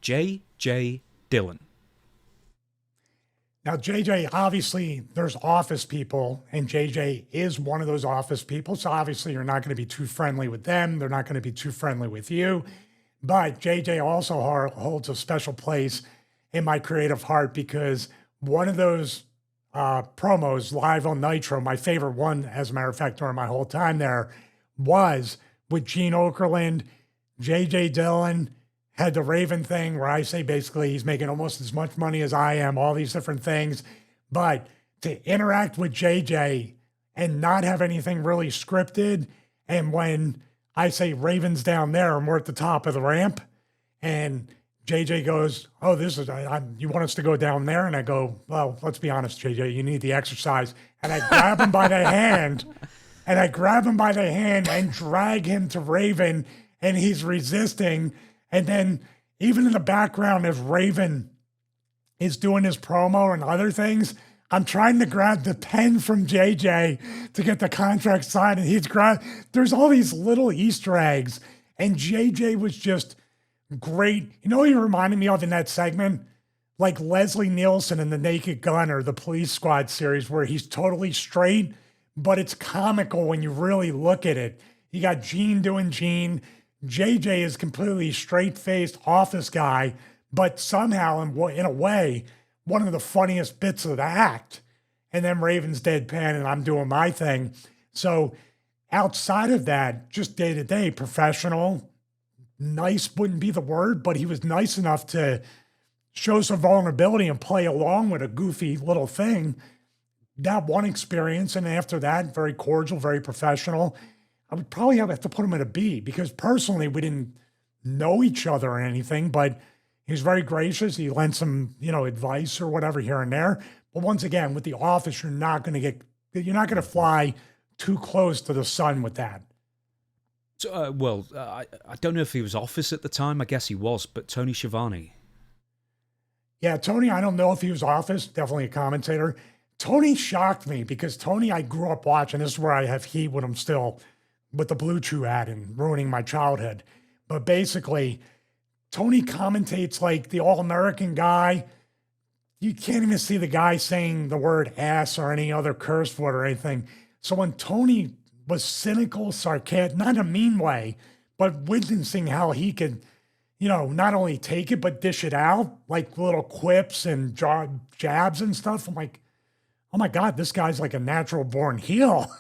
J.J. Dillon. Now, JJ, obviously, there's office people, and JJ is one of those office people. So obviously, you're not going to be too friendly with them. They're not going to be too friendly with you. But JJ also holds a special place in my creative heart because one of those promos live on Nitro, my favorite one, as a matter of fact, during my whole time there, was with Gene Okerlund. JJ Dillon had the Raven thing where I say basically he's making almost as much money as I am, all these different things. But to interact with JJ and not have anything really scripted, and when I say Raven's down there and we're at the top of the ramp, and JJ goes, "Oh, this is, you want us to go down there?" And I go, "Well, let's be honest, JJ, you need the exercise." And I grab him by the hand, and drag him to Raven, and he's resisting. And then even in the background, as Raven is doing his promo and other things, I'm trying to grab the pen from JJ to get the contract signed. And there's all these little Easter eggs. And JJ was just great. You know what he reminded me of in that segment? Like Leslie Nielsen in the Naked Gun or the Police Squad series, where he's totally straight, but it's comical when you really look at it. You got Gene doing Gene. JJ is completely straight-faced office guy, but somehow, in a way, one of the funniest bits of the act. And then Raven's deadpan, and I'm doing my thing. So outside of that, just day-to-day, professional, nice wouldn't be the word, but he was nice enough to show some vulnerability and play along with a goofy little thing. That one experience, and after that, very cordial, very professional. I would probably have to put him at a B because personally we didn't know each other or anything, but he was very gracious. He lent some, advice or whatever here and there. But once again, with the office, you're not going to fly too close to the sun with that. So, I don't know if he was office at the time. I guess he was, but Tony Schiavone. Yeah, Tony, I don't know if he was office, definitely a commentator. Tony shocked me because Tony, I grew up watching. This is where I have heat with him still, with the Blue Chew ad and ruining my childhood. But basically, Tony commentates like the all-American guy. You can't even see the guy saying the word ass or any other curse word or anything. So when Tony was cynical, sarcastic, not in a mean way, but witnessing how he could, not only take it, but dish it out, like little quips and jabs and stuff. I'm like, oh my God, this guy's like a natural born heel,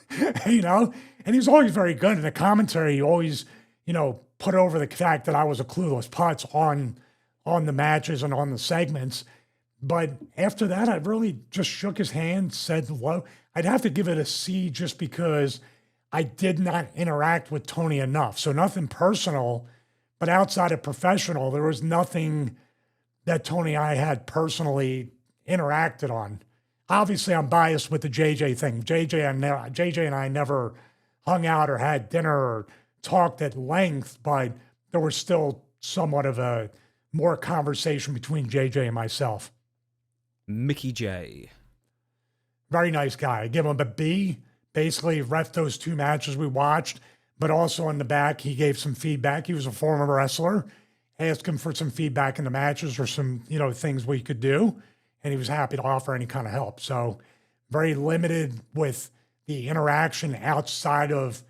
And he was always very good in the commentary. He always, put over the fact that I was a clueless putz on the matches and on the segments. But after that, I really just shook his hand, said hello. I'd have to give it a C just because I did not interact with Tony enough. So nothing personal, but outside of professional, there was nothing that Tony and I had personally interacted on. Obviously, I'm biased with the JJ thing. JJ and I never hung out or had dinner or talked at length, but there was still somewhat of a more conversation between JJ and myself. Mickey J. Very nice guy. I give him a B. Basically, ref those two matches we watched, but also in the back, he gave some feedback. He was a former wrestler. Asked him for some feedback in the matches or some, things we could do. And he was happy to offer any kind of help. So very limited with the interaction outside of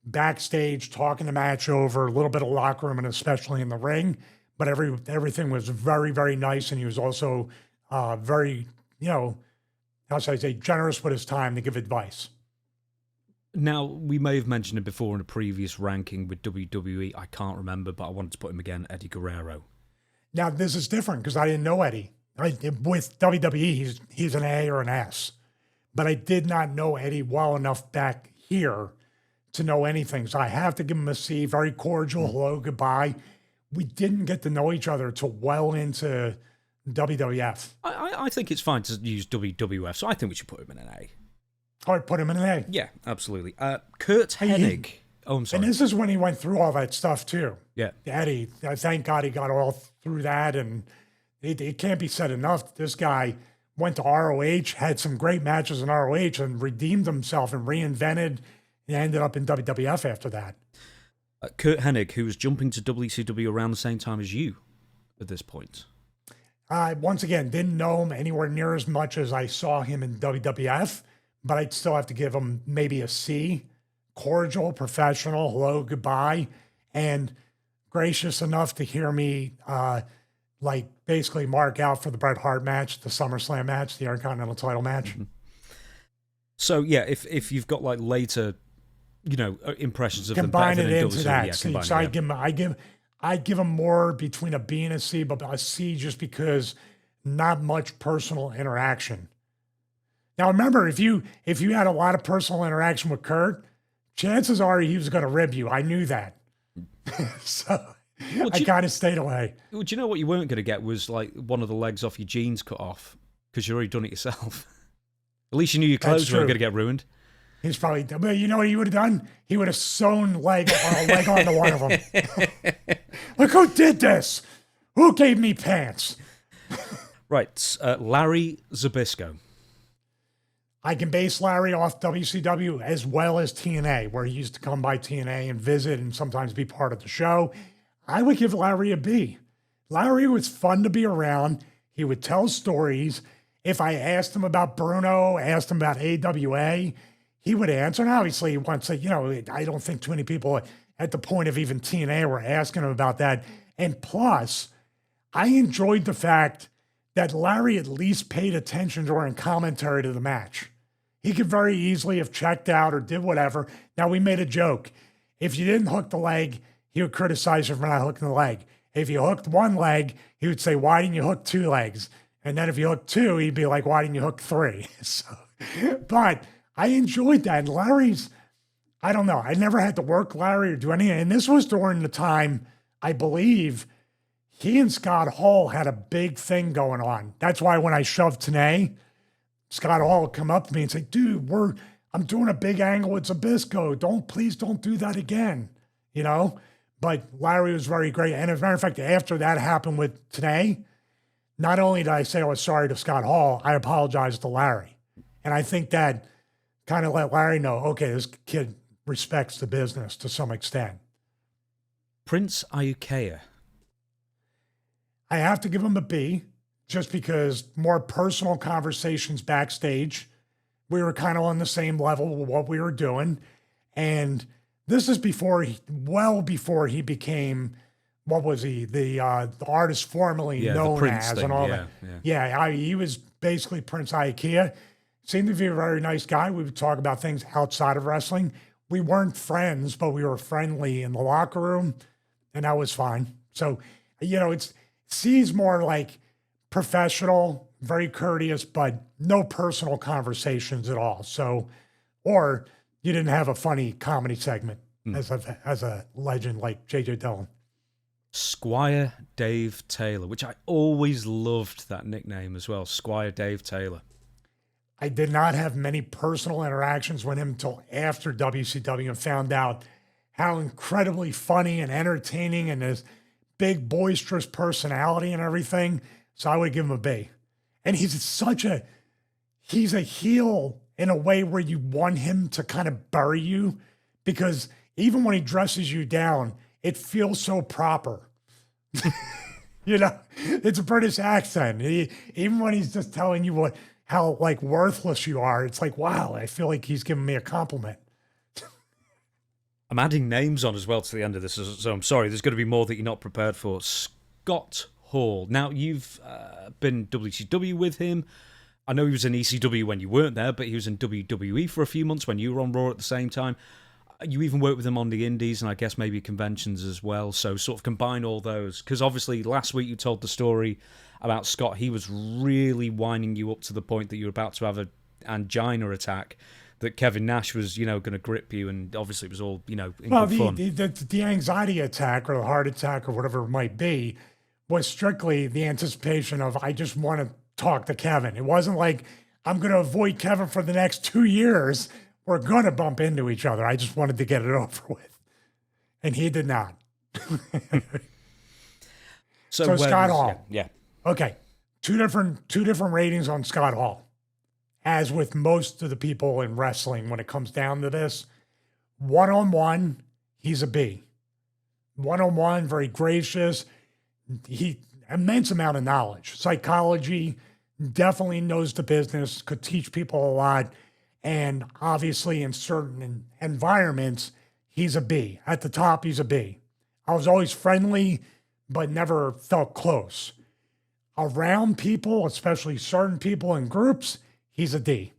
backstage, talking the match over, a little bit of locker room, and especially in the ring. But everything was very, very nice. And he was also very, how should I say, generous with his time to give advice. Now, we may have mentioned it before in a previous ranking with WWE. I can't remember, but I wanted to put him again, Eddie Guerrero. Now, this is different because I didn't know Eddie. With WWE, he's an A or an S. But I did not know Eddie well enough back here to know anything. So I have to give him a C. Very cordial. Hello, goodbye. We didn't get to know each other till well into WWF. I think it's fine to use WWF, so I think we should put him in an A. All right, put him in an A. Yeah, absolutely. Kurt Hennig. I'm sorry. And this is when he went through all that stuff, too. Yeah. Eddie, thank God he got all through that. And it can't be said enough. This guy went to ROH, had some great matches in ROH, and redeemed himself and reinvented, and ended up in WWF after that. Kurt Hennig, who was jumping to WCW around the same time as you. at this point? Once again, didn't know him anywhere near as much as I saw him in WWF, but I'd still have to give him maybe a C. Cordial, professional, hello, goodbye, and gracious enough to hear me basically mark out for the Bret Hart match, the SummerSlam match, the Intercontinental title match. Mm-hmm. So yeah, if you've got like later, impressions of combine them it better into than that. WWE, So I'd give him more between a B and a C, but a C just because not much personal interaction. Now remember, if you had a lot of personal interaction with Kurt, chances are he was going to rib you. I knew that. So I kind of stayed away. Well, do you know what you weren't going to get was like one of the legs off your jeans cut off because you've already done it yourself. At least you knew your clothes weren't going to get ruined. He's probably, but you know what he would have done? He would have sewn a leg onto one of them. Look who did this. Who gave me pants? Right. Larry Zbyszko. I can base Larry off WCW as well as TNA, where he used to come by TNA and visit and sometimes be part of the show. I would give Larry a B. Larry was fun to be around. He would tell stories. If I asked him about Bruno, asked him about AWA, he would answer. And obviously, once, I don't think too many people at the point of even TNA were asking him about that. And plus, I enjoyed the fact that Larry at least paid attention during commentary to the match. He could very easily have checked out or did whatever. Now, we made a joke. If you didn't hook the leg, he would criticize you for not hooking the leg. If you hooked one leg, he would say, why didn't you hook two legs? And then if you hooked two, he'd be like, why didn't you hook three? But I enjoyed that. And Larry's, I don't know. I never had to work Larry or do anything. And this was during the time, I believe, he and Scott Hall had a big thing going on. That's why when I shoved Tenay, Scott Hall would come up to me and say, dude, I'm doing a big angle with Zbyszko. Please don't do that again. But Larry was very great. And as a matter of fact, after that happened with Tenay, not only did I say I was sorry to Scott Hall, I apologized to Larry. And I think that kind of let Larry know, okay, this kid respects the business to some extent. Prince Iaukea. I have to give him a B just because more personal conversations backstage. We were kind of on the same level with what we were doing. And this is well before he became, what was he? The artist formerly known as thing, and all that. Yeah, he was basically Prince Iaukea. Seemed to be a very nice guy. We would talk about things outside of wrestling. We weren't friends, but we were friendly in the locker room, and that was fine. So, C's more like professional, very courteous, but no personal conversations at all. So, or you didn't have a funny comedy segment as a legend like J.J. Dillon. Squire Dave Taylor, which I always loved that nickname as well, Squire Dave Taylor. I did not have many personal interactions with him until after WCW and found out how incredibly funny and entertaining and his big boisterous personality and everything. So I would give him a B. And he's a heel in a way where you want him to kind of bury you, because even when he dresses you down, it feels so proper. It's a British accent. Even when he's just telling you how worthless you are, it's like, wow, I feel like he's giving me a compliment. I'm adding names on as well to the end of this, so I'm sorry. There's going to be more that you're not prepared for. Scott Hall. Now, you've been WCW with him. I know he was in ECW when you weren't there, but he was in WWE for a few months when you were on Raw at the same time. You even worked with him on the indies and I guess maybe conventions as well. So sort of combine all those. Because obviously last week you told the story about Scott. He was really winding you up to the point that you were about to have an angina attack, that Kevin Nash was, going to grip you, and obviously it was all, in good fun. The anxiety attack or the heart attack or whatever it might be was strictly the anticipation of, I just want to talk to Kevin. It wasn't like, I'm going to avoid Kevin for the next 2 years. We're going to bump into each other. I just wanted to get it over with. And he did not. So Scott Hall. Yeah. Okay. Two different ratings on Scott Hall. As with most of the people in wrestling, when it comes down to this, one-on-one, he's a B. One-on-one, very gracious. immense amount of knowledge. Psychology, definitely knows the business, could teach people a lot. And obviously, in certain environments, he's a B. At the top, he's a B. I was always friendly, but never felt close. Around people, especially certain people in groups, he's a D.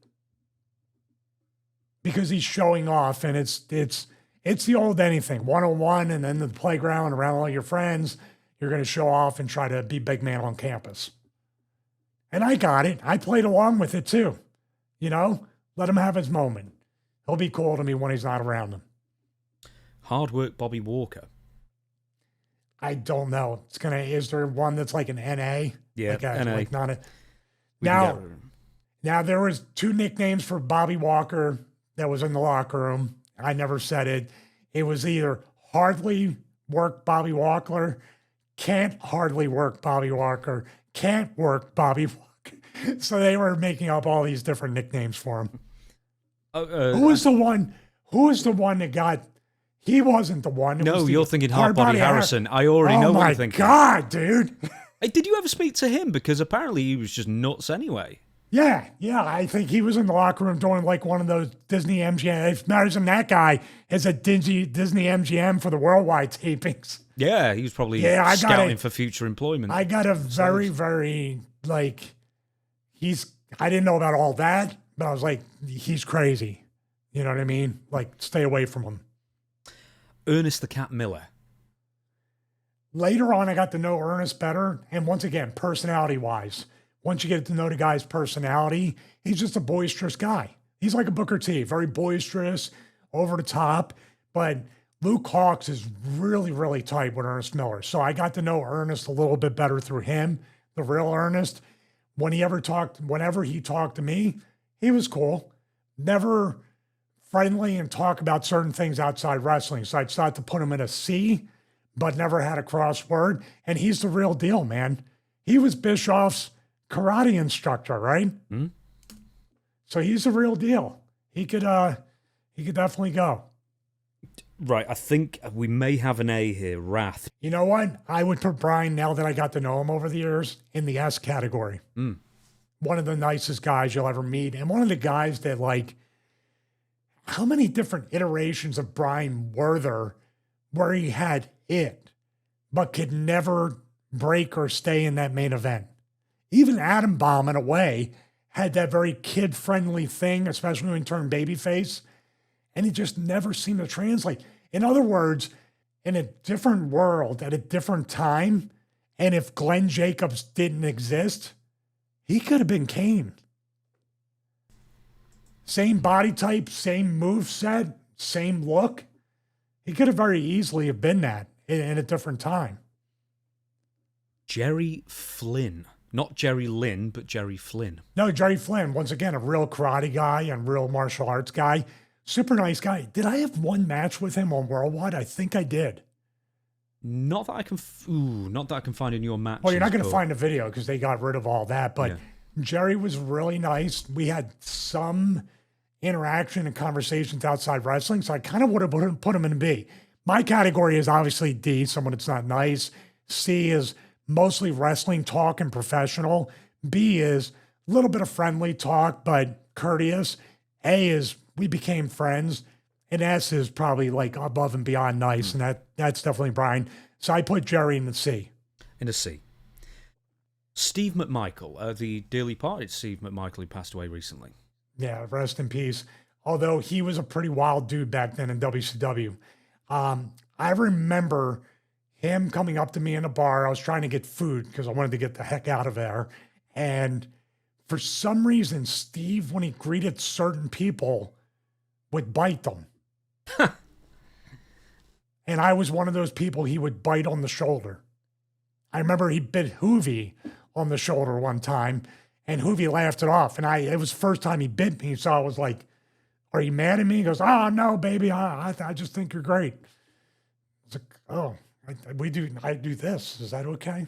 Because he's showing off, and it's the old anything, one-on-one, and then the playground around all your friends, you're going to show off and try to be big man on campus. And I got it. I played along with it too. You know, let him have his moment. He'll be cool to me when he's not around him. Hard work, Bobby Walker. I don't know. Is there one that's like an NA? Yeah, NA. Like not a. Now there was 2 nicknames for Bobby Walker that was in the locker room. I never said it. It was either hardly work Bobby Walker, can't hardly work Bobby Walker, can't work Bobby Walker. So they were making up all these different nicknames for him. Who was the one that got? He wasn't the one. No, you're thinking Hard Body Harrison. I already know what you're thinking. Oh my God, dude. Hey, did you ever speak to him? Because apparently he was just nuts anyway. Yeah. I think he was in the locker room doing like one of those Disney MGM. Imagine that guy as a Disney MGM for the worldwide tapings. Yeah, he was probably scouting for future employment. I got a very, very, like, I didn't know about all that, but I was like, he's crazy. You know what I mean? Like, stay away from him. Ernest the Cat Miller. Later on, I got to know Ernest better. And once again, personality-wise, once you get to know the guy's personality, he's just a boisterous guy. He's like a Booker T, very boisterous, over the top. But Luke Hawx is really, really tight with Ernest Miller. So I got to know Ernest a little bit better through him, the real Ernest. Whenever he talked to me, he was cool. Never friendly and talk about certain things outside wrestling. So I decided to put him in a C, but never had a crossword. And he's the real deal, man. He was Bischoff's karate instructor, right? Mm-hmm. So he's the real deal. He could definitely go. Right, I think we may have an A here, Wrath. You know what? I would put Brian, now that I got to know him over the years, in the S category. One of the nicest guys you'll ever meet. And one of the guys that, like, how many different iterations of Brian were there where he had it, but could never break or stay in that main event? Even Adam Bomb, in a way, had that very kid-friendly thing, especially when he turned babyface, and he just never seemed to translate. In other words, in a different world, at a different time, and if Glenn Jacobs didn't exist, he could have been Kane. Same body type, same move set, same look. He could have very easily have been that in a different time. Jerry Flynn. Not Jerry Lynn, but Jerry Flynn. No, Jerry Flynn, once again, a real karate guy and real martial arts guy. Super nice guy. Did I have one match with him on Worldwide? I think I did. Not that I can find in your match. Well, you're not going to find a video because they got rid of all that. But yeah. Jerry was really nice. We had some interaction and conversations outside wrestling, so I kind of would have put him in B. My category is obviously D, someone that's not nice. C is mostly wrestling talk and professional. B is a little bit of friendly talk, but courteous. A is we became friends. And S is probably like above and beyond nice. And that's definitely Brian. So I put Jerry in the C. In a C. Steve McMichael, the dearly parted Steve McMichael, who passed away recently. Yeah, rest in peace. Although he was a pretty wild dude back then in WCW. I remember him coming up to me in a bar. I was trying to get food because I wanted to get the heck out of there. And for some reason, Steve, when he greeted certain people, would bite them. And I was one of those people he would bite on the shoulder. I remember he bit Hoovy on the shoulder one time, and Hoovy laughed it off. And it was the first time he bit me, so I was like, "Are you mad at me?" He goes, "Oh no, baby, I just think you're great." I was like, "Oh, I do this. Is that okay?"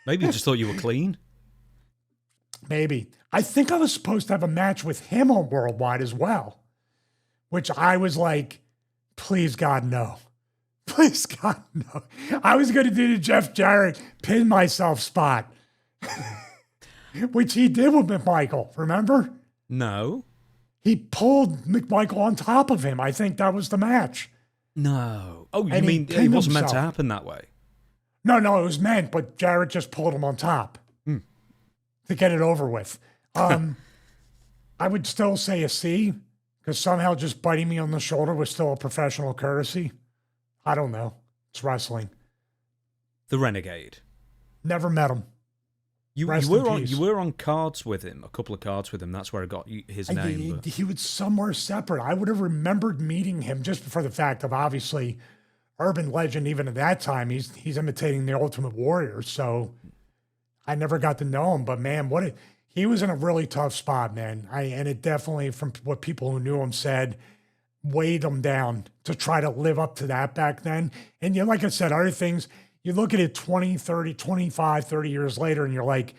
Maybe he just thought you were clean. Maybe. I think I was supposed to have a match with him on Worldwide as well, which I was like, please God, no. Please, God, no. I was going to do the Jeff Jarrett pin myself spot, which he did with McMichael, remember? No. He pulled McMichael on top of him. I think that was the match. No. Oh, you And he mean it pinned wasn't meant to himself. happen that way? No, it was meant, but Jarrett just pulled him on top to get it over with. I would still say a C, because somehow just biting me on the shoulder was still a professional courtesy. I don't know. It's wrestling. The Renegade. Never met him. You were on cards with him, a couple of cards with him. That's where I got his name. He was somewhere separate. I would have remembered meeting him just for the fact of, obviously, urban legend. Even at that time, he's imitating the Ultimate Warrior. So I never got to know him. But man, he was in a really tough spot, man. And it definitely, from what people who knew him said, weighed him down to try to live up to that back then. And like I said, other things. You look at it 20, 30, 25, 30 years later, and you're like,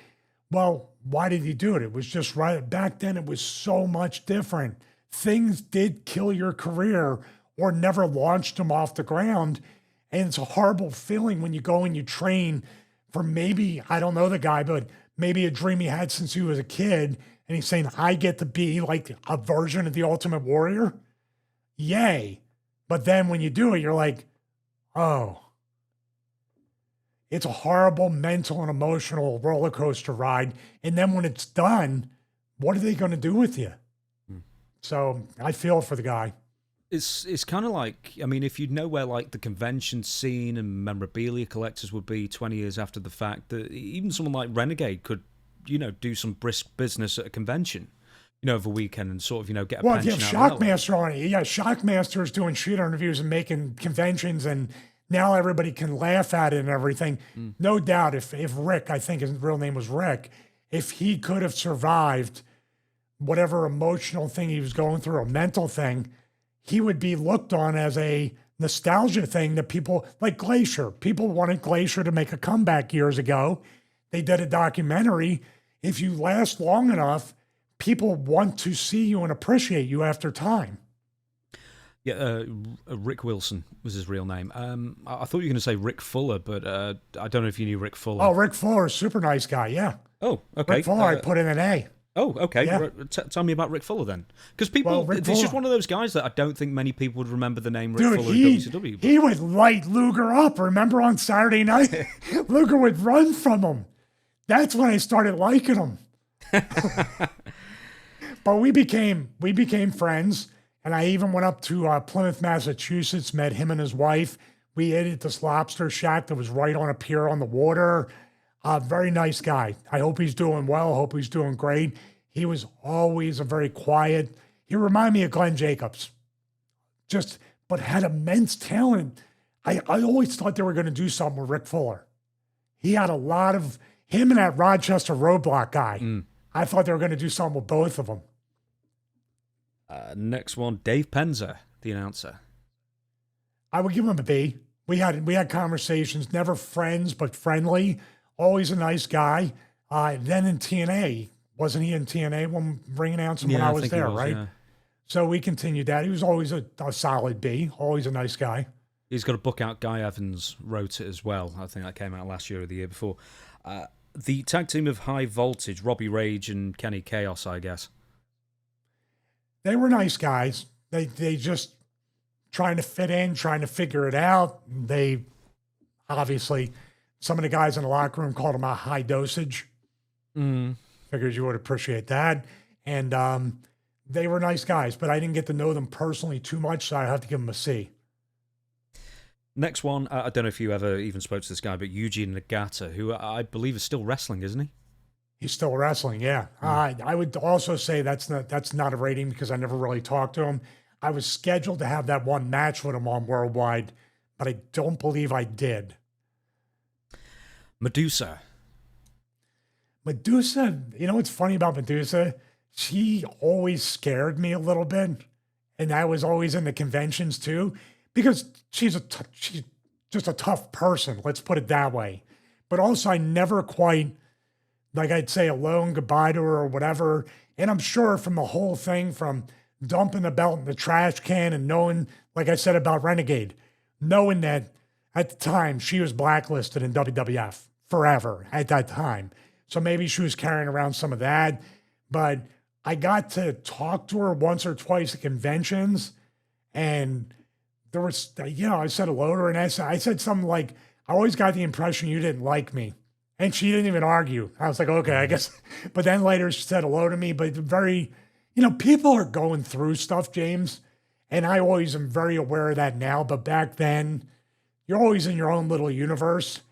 well, why did he do it? It was just right. Back then, it was so much different. Things did kill your career or never launched him off the ground. And it's a horrible feeling when you go and you train for maybe, I don't know the guy, but maybe a dream he had since he was a kid. And he's saying, I get to be like a version of the Ultimate Warrior. Yay. But then when you do it, you're like, oh. It's a horrible mental and emotional roller coaster ride. And then when it's done, what are they going to do with you? So I feel for the guy. It's kind of like, I mean, if you know where like the convention scene and memorabilia collectors would be 20 years after the fact, that even someone like Renegade could, do some brisk business at a convention, over a weekend and sort of, get a pension if you have out of that. Shockmaster on it, Shockmaster is doing shoot interviews and making conventions, and now everybody can laugh at it and everything. No doubt if Rick, I think his real name was Rick, if he could have survived whatever emotional thing he was going through, a mental thing, he would be looked on as a nostalgia thing that people, like Glacier, people wanted Glacier to make a comeback years ago. They did a documentary. If you last long enough, people want to see you and appreciate you after time. Yeah, Rick Wilson was his real name. I thought you were going to say Rick Fuller, but I don't know if you knew Rick Fuller. Oh, Rick Fuller, super nice guy, yeah. Oh, okay. Rick Fuller, I put in an A. Oh, okay. Yeah. Tell me about Rick Fuller then. Because people, it's just one of those guys that I don't think many people would remember the name Rick Fuller in WCW. But he would light Luger up. Remember on Saturday night? Luger would run from him. That's when I started liking him. But we became friends. And I even went up to Plymouth, Massachusetts, met him and his wife. We ate at this lobster shack that was right on a pier on the water. Very nice guy. I hope he's doing well. I hope he's doing great. He was always a very quiet. He reminded me of Glenn Jacobs. But had immense talent. I always thought they were going to do something with Rick Fuller. He had a lot of, him and that Rochester Roadblock guy. I thought they were going to do something with both of them. Next one, Dave Penza, the announcer. I would give him a B. We had conversations, never friends, but friendly. Always a nice guy. Then in TNA, wasn't he in TNA when ring announcing when I was there, right? Yeah. So we continued that. He was always a solid B, always a nice guy. He's got a book out. Guy Evans wrote it as well. I think that came out last year or the year before. The tag team of High Voltage, Robbie Rage and Kenny Chaos, I guess. They were nice guys. They just trying to fit in, trying to figure it out. They obviously, some of the guys in the locker room called them a high dosage. Figures you would appreciate that. And they were nice guys, but I didn't get to know them personally too much, so I have to give them a C. Next one, I don't know if you ever even spoke to this guy, but Eugene Nagata, who I believe is still wrestling, isn't he? He's still wrestling, yeah. I would also say that's not a rating because I never really talked to him. I was scheduled to have that one match with him on Worldwide, but I don't believe I did. Medusa, you know what's funny about Medusa? She always scared me a little bit, and that was always in the conventions too, because she's just a tough person, let's put it that way. But also I never quite, like I'd say a lone goodbye to her or whatever. And I'm sure from the whole thing, from dumping the belt in the trash can and knowing, like I said about Renegade, knowing that at the time she was blacklisted in WWF forever at that time. So maybe she was carrying around some of that. But I got to talk to her once or twice at conventions, and there was, I said hello to her, and I said something like, I always got the impression you didn't like me. And she didn't even argue. I was like, okay, I guess. But then later she said hello to me, but very, people are going through stuff, James. And I always am very aware of that now. But back then, you're always in your own little universe.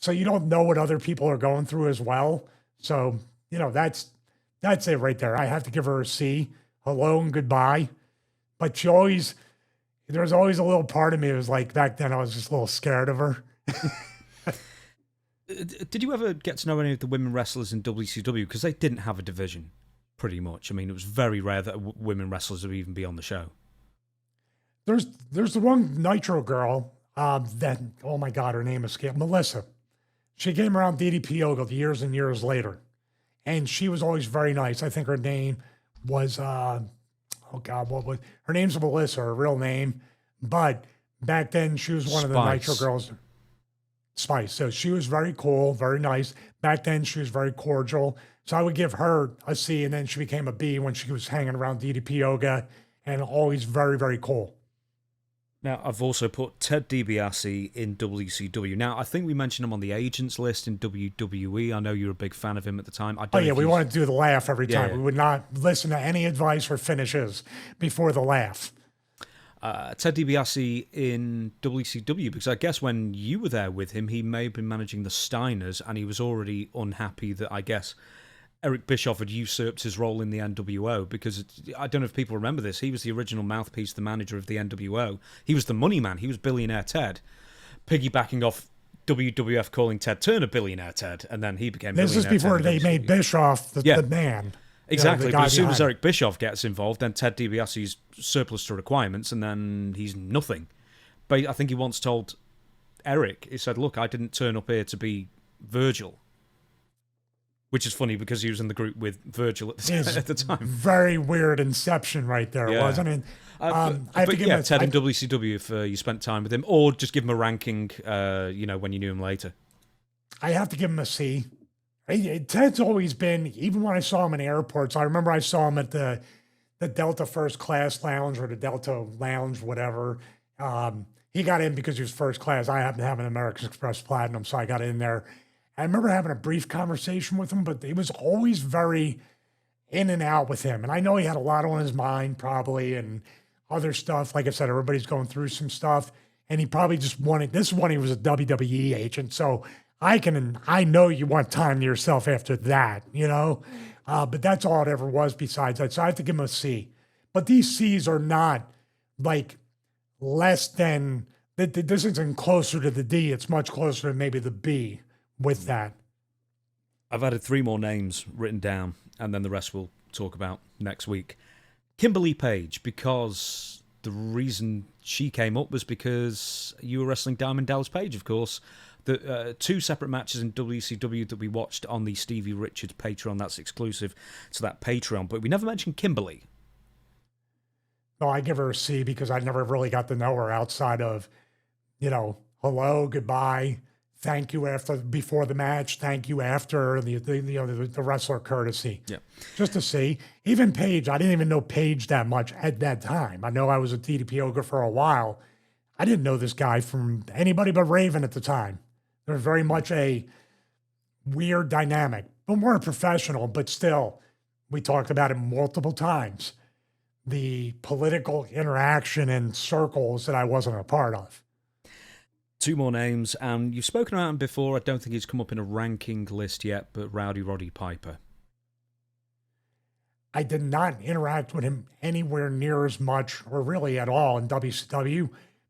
So you don't know what other people are going through as well. So, that's it right there. I have to give her a C. Hello and goodbye. But there was always a little part of me that was like, back then I was just a little scared of her. Did you ever get to know any of the women wrestlers in WCW? Because they didn't have a division, pretty much. I mean, it was very rare that women wrestlers would even be on the show. There's the one Nitro girl that, oh my God, her name escaped, Melissa. She came around DDP Yoga years and years later. And she was always very nice. I think her name was, her name's Melissa, her real name. But back then she was one of the Nitro girls. Spice. So she was very cool, very nice. Back then she was very cordial. So I would give her a C, and then she became a B when she was hanging around DDP Yoga, and always very, very cool. Now, I've also put Ted DiBiase in WCW. Now, I think we mentioned him on the agents list in WWE. I know you were a big fan of him at the time. We want to do the laugh every time. Yeah. We would not listen to any advice or finishes before the laugh. Ted DiBiase in WCW, because I guess when you were there with him, he may have been managing the Steiners, and he was already unhappy that, I guess, Eric Bischoff had usurped his role in the NWO, because I don't know if people remember this. He was the original mouthpiece, the manager of the NWO. He was the money man. He was Billionaire Ted, piggybacking off WWF calling Ted Turner Billionaire Ted, and then he became This Billionaire is before Ted they made Bischoff the man. Exactly, but as soon as Eric Bischoff gets involved, then Ted DiBiase's surplus to requirements, and then he's nothing. But I think he once told Eric, he said, look, I didn't turn up here to be Virgil. Which is funny because he was in the group with Virgil at the time. Very weird inception right there, wasn't it? Ted in WCW if you spent time with him, or just give him a ranking, when you knew him later. I have to give him a C. Ted's always been, even when I saw him in airports, I remember I saw him at the Delta First Class Lounge or the Delta Lounge, whatever. He got in because he was first class. I happen to have an American Express Platinum, so I got in there. I remember having a brief conversation with him, but it was always very in and out with him. And I know he had a lot on his mind probably and other stuff. Like I said, everybody's going through some stuff. And he probably just wanted, this is when he was a WWE agent. So I know you want time to yourself after that, but that's all it ever was besides that. So I have to give him a C. But these C's are not like less than, this isn't closer to the D. It's much closer to maybe the B with that. I've added 3 more names written down, and then the rest we'll talk about next week. Kimberly Page, because the reason she came up was because you were wrestling Diamond Dallas Page, of course. The 2 separate matches in WCW that we watched on the Stevie Richards Patreon. That's exclusive to that Patreon. But we never mentioned Kimberly. No, I give her a C because I never really got to know her outside of, hello, goodbye, thank you before the match, thank you after, the wrestler courtesy. Yeah. Just a C. Even Paige, I didn't even know Paige that much at that time. I know I was a DDP Ogre for a while. I didn't know this guy from anybody but Raven at the time. There was very much a weird dynamic, but more professional, but still, we talked about it multiple times. The political interaction in circles that I wasn't a part of. 2 more names, and you've spoken about him before. I don't think he's come up in a ranking list yet, but Rowdy Roddy Piper. I did not interact with him anywhere near as much, or really at all, in WCW,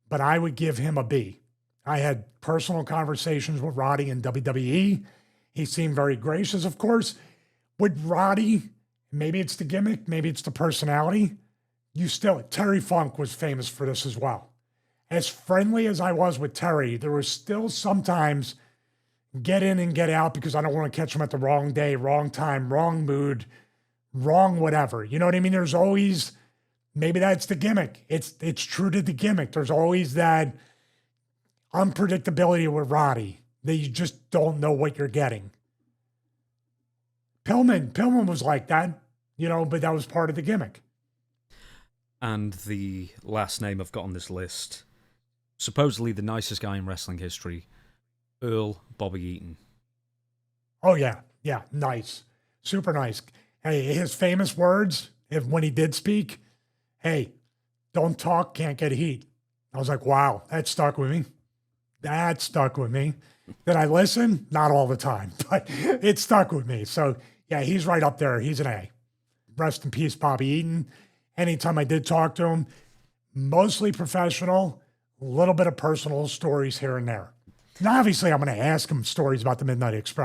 but I would give him a B. I had personal conversations with Roddy in WWE. He seemed very gracious, of course. With Roddy, maybe it's the gimmick, maybe it's the personality. Terry Funk was famous for this as well. As friendly as I was with Terry, there was still sometimes get in and get out because I don't want to catch him at the wrong day, wrong time, wrong mood, wrong whatever. You know what I mean? There's always, maybe that's the gimmick. It's true to the gimmick. There's always that, unpredictability with Roddy, that you just don't know what you're getting. Pillman was like that, but that was part of the gimmick. And the last name I've got on this list, supposedly the nicest guy in wrestling history, Earl Bobby Eaton. Oh, yeah. Yeah, nice. Super nice. Hey, his famous words, when he did speak, hey, don't talk, can't get heat. I was like, wow, that stuck with me. That stuck with me. Did I listen? Not all the time, but it stuck with me. So, yeah, he's right up there. He's an A. Rest in peace, Bobby Eaton. Anytime I did talk to him, mostly professional, a little bit of personal stories here and there. And obviously, I'm going to ask him stories about the Midnight Express.